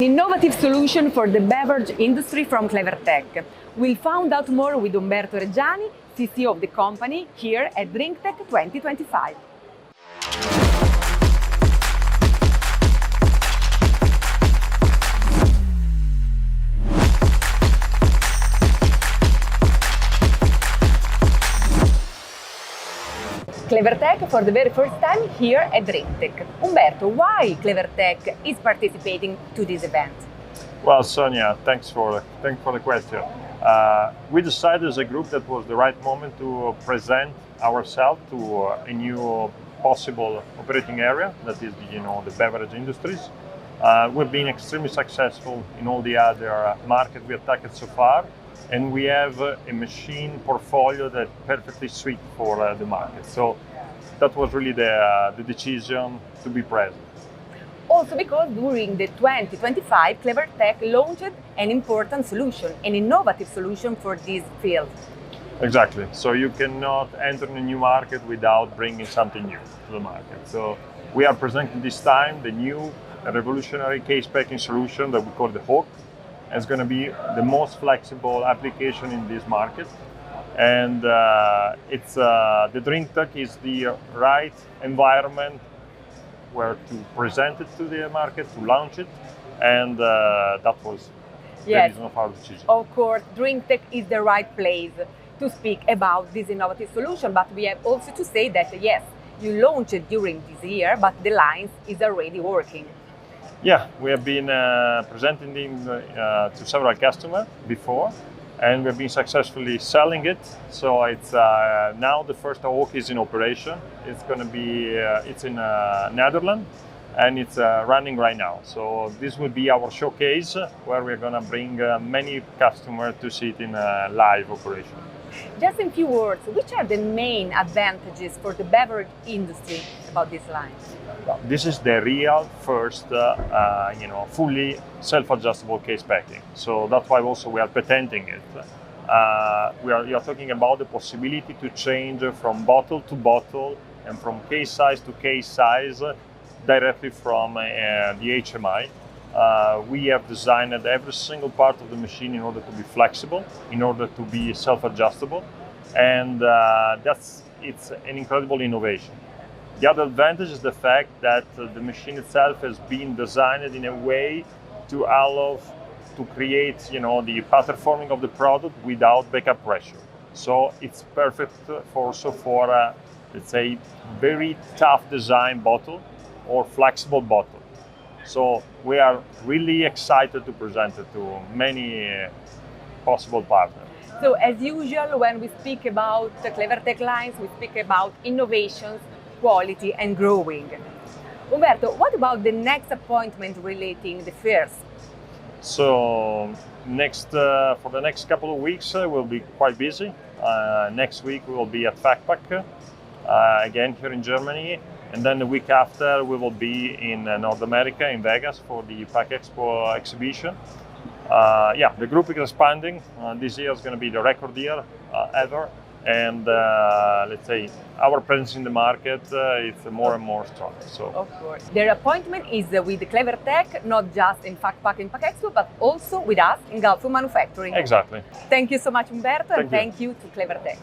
Innovative solution for the beverage industry from Clevertech. We'll find out more with Umberto Reggiani, CSO of the company, here at Drinktec 2025. Clevertech for the very first time here at Drinktec. Umberto, why Clevertech is participating to this event? Well, Sonia, thanks for the question. We decided as a group that was the right moment to present ourselves to a new possible operating area, that is, the beverage industries. We've been extremely successful in all the other markets we have tackled so far, and we have a machine portfolio that perfectly suits for the market. So that was really the decision to be present. Also because during the 2025, Clevertech launched an important solution, an innovative solution for this field. Exactly. So you cannot enter a new market without bringing something new to the market. So we are presenting this time the new revolutionary case packing solution that we call the Hook. It's going to be the most flexible application in this market, and the Drinktec is the right environment where to present it to the market, to launch it, and that was the reason of our decision. Of course, Drinktec is the right place to speak about this innovative solution, but we have also to say that yes, you launched it during this year, but the lines is already working. Yeah, we have been presenting them to several customers before, and we've been successfully selling it. So it's now the first Hawk is in operation. It's going to be it's in Netherlands, and it's running right now. So this will be our showcase where we're going to bring many customers to see it in live operation. Just in few words, which are the main advantages for the beverage industry about this line? Well, this is the real first, fully self-adjustable case packing. So that's why also we are patenting it. We are talking about the possibility to change from bottle to bottle and from case size to case size directly from the HMI. We have designed every single part of the machine in order to be flexible, in order to be self-adjustable, and it's an incredible innovation. The other advantage is the fact that the machine itself has been designed in a way to allow to create, the pattern forming of the product without backup pressure. So it's perfect also for, let's say, very tough design bottle or flexible bottle. So we are really excited to present it to many possible partners. So as usual, when we speak about the Clevertech lines, we speak about innovations, quality and growing. Umberto, what about the next appointment relating the fairs? So for the next couple of weeks, we'll be quite busy. Next week we will be at FACPAC, again here in Germany. And then the week after, we will be in North America, in Vegas, for the Pack Expo exhibition. The group is expanding. This year is going to be the record year ever. And let's say our presence in the market is more and more strong. So, of course. Their appointment is with Clevertech, not just in FACPAC and Pack Expo, but also with us in Gulf Manufacturing. Exactly. Thank you so much, Umberto, and thank you to Clevertech.